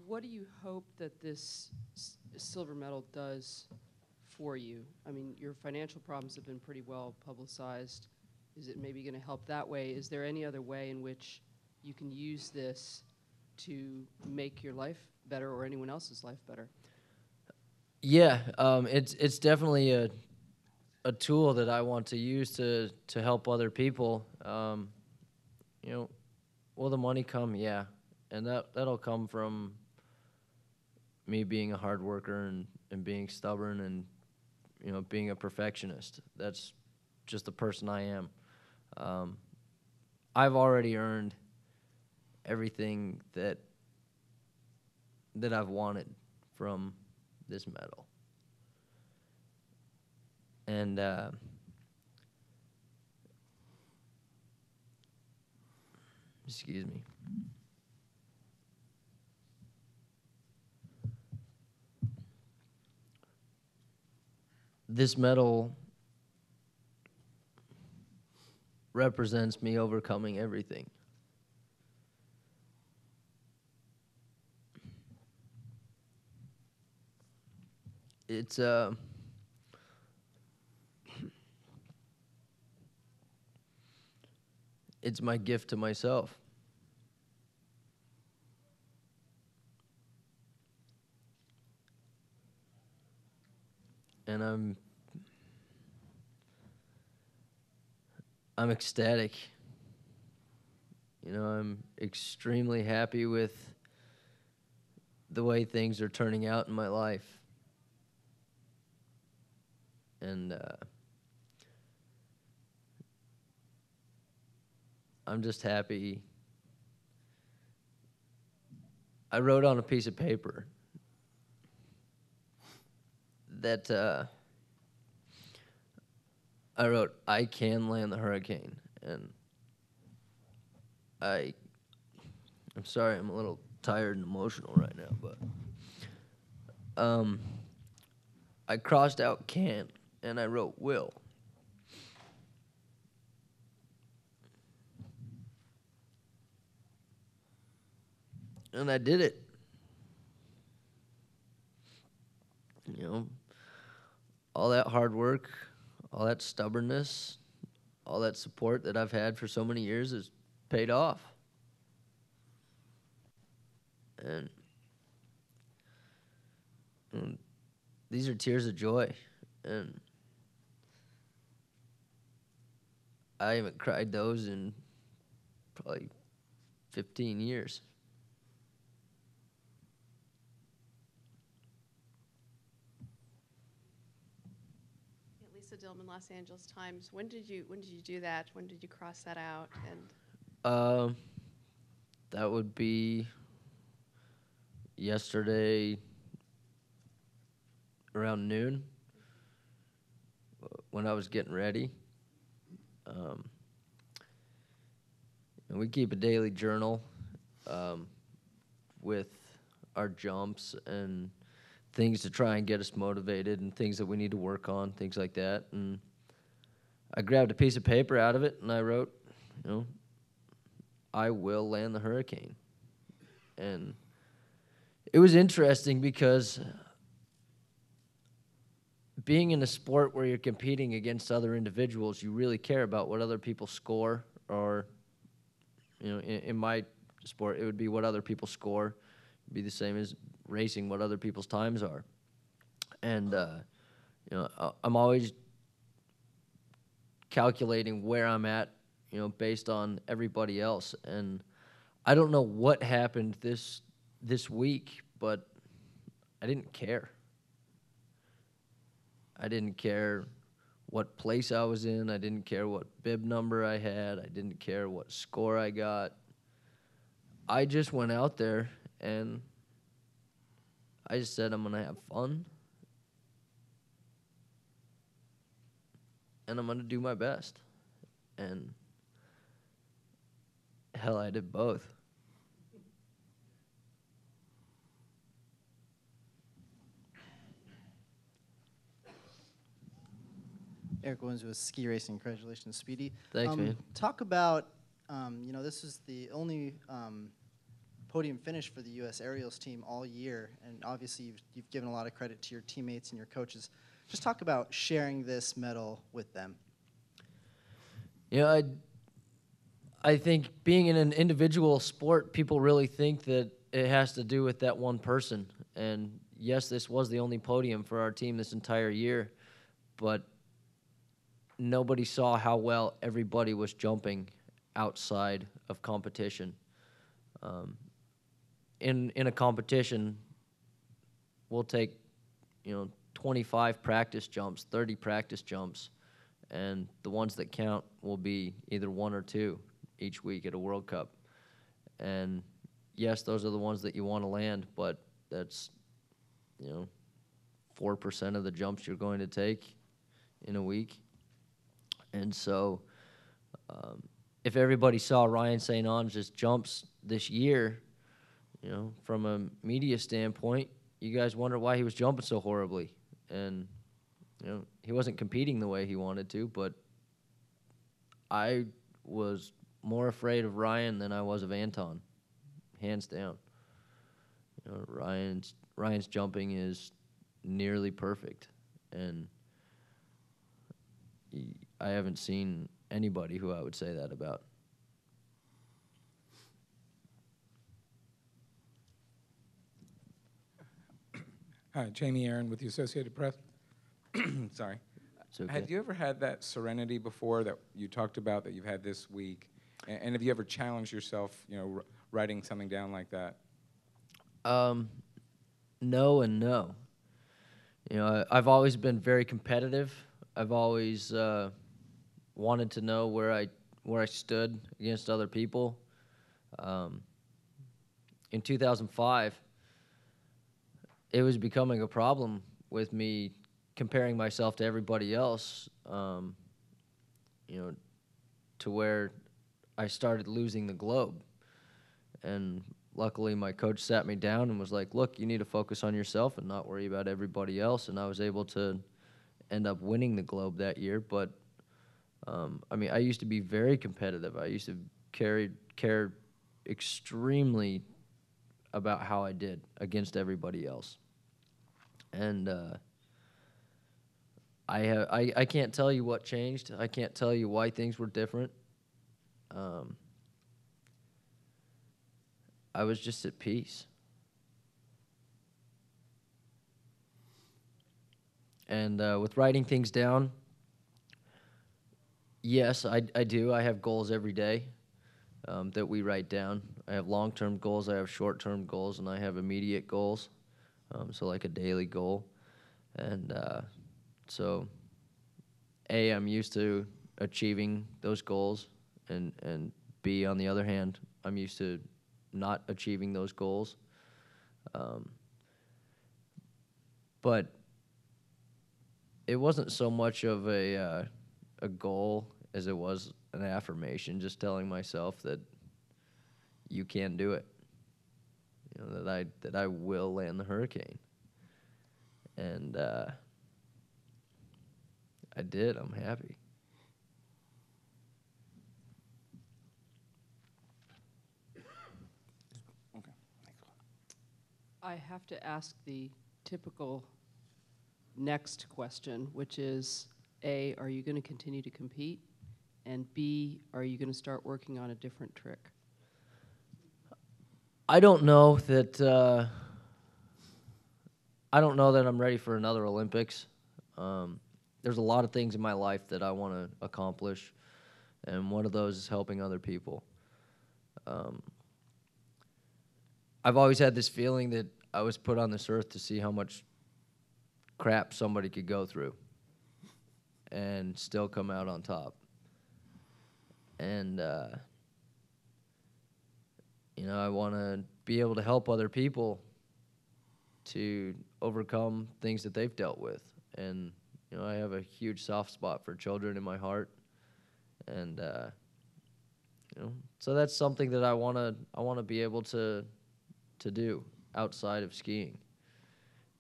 what do you hope that this silver medal does for you? I mean, your financial problems have been pretty well publicized. Is it maybe going to help that way? Is there any other way in which you can use this to make your life better or anyone else's life better? Yeah, it's definitely a tool that I want to use to help other people. You know, will the money come? Yeah, and that'll come from me being a hard worker and being stubborn and, you know, being a perfectionist. That's just the person I am. I've already earned everything that I've wanted from this medal. And excuse me. This medal represents me overcoming everything. It's it's my gift to myself. And I'm ecstatic. You know, I'm extremely happy with the way things are turning out in my life. And I'm just happy. I wrote on a piece of paper that I wrote, I can land the hurricane. And I'm sorry, I'm a little tired and emotional right now, but I crossed out can and I wrote will. And I did it. You know, all that hard work, all that stubbornness, all that support that I've had for so many years has paid off. And these are tears of joy. And I haven't cried those in probably 15 years. Lisa Dillman, Los Angeles Times. When did you do that? When did you cross that out? And That would be yesterday around noon when I was getting ready. And we keep a daily journal with our jumps and things to try and get us motivated and things that we need to work on, things like that. And I grabbed a piece of paper out of it and I wrote, you know, I will land the hurricane. And it was interesting because being in a sport where you're competing against other individuals, you really care about what other people score, or, you know, in my sport, it would be what other people score. It'd be the same as racing, what other people's times are. And, you know, I'm always calculating where I'm at, you know, based on everybody else. And I don't know what happened this week, but I didn't care. I didn't care what place I was in. I didn't care what bib number I had. I didn't care what score I got. I just went out there and I just said I'm going to have fun. And I'm going to do my best. And hell, I did both. Eric Williams with Ski Racing. Congratulations, Speedy. Thanks, man. Talk about, you know, this is the only podium finish for the U.S. aerials team all year, and obviously you've given a lot of credit to your teammates and your coaches. Just talk about sharing this medal with them. Yeah, I think being in an individual sport, people really think that it has to do with that one person. And yes, this was the only podium for our team this entire year, but nobody saw how well everybody was jumping outside of competition. In a competition, we'll take 25 practice jumps, 30 practice jumps, and the ones that count will be either 1 or 2 each week at a World Cup. And yes, those are the ones that you want to land, but that's 4% of the jumps you're going to take in a week. And so if everybody saw Ryan St. Onge's jumps this year, from a media standpoint, you guys wonder why he was jumping so horribly. And he wasn't competing the way he wanted to, but I was more afraid of Ryan than I was of Anton, hands down. Ryan's jumping is nearly perfect, and I haven't seen anybody who I would say that about. Hi, Jamie Aaron with the Associated Press. Sorry. It's okay. Had you ever had that serenity before that you talked about that you've had this week? And have you ever challenged yourself, writing something down like that? No and no. I've always been very competitive. I've always wanted to know where I stood against other people. In 2005, it was becoming a problem with me comparing myself to everybody else, to where I started losing the globe. And luckily my coach sat me down and was like, look, you need to focus on yourself and not worry about everybody else. And I was able to end up winning the globe that year. But, I used to be very competitive. I used to care extremely about how I did against everybody else. And I can't tell you what changed. I can't tell you why things were different. I was just at peace. And with writing things down, yes, I do. I have goals every day that we write down. I have long-term goals, I have short-term goals, and I have immediate goals, so like a daily goal. And so, I'm used to achieving those goals, and B, on the other hand, I'm used to not achieving those goals. But it wasn't so much of a goal as it was an affirmation, just telling myself that you can do it. That I will land the hurricane. And I did. I'm happy. Okay. I have to ask the typical next question, which is, A, are you going to continue to compete? And B, are you going to start working on a different trick? I don't know that I'm ready for another Olympics. There's a lot of things in my life that I want to accomplish, and one of those is helping other people. I've always had this feeling that I was put on this earth to see how much crap somebody could go through and still come out on top. And I want to be able to help other people to overcome things that they've dealt with. And I have a huge soft spot for children in my heart, and so that's something that I want to be able to do outside of skiing.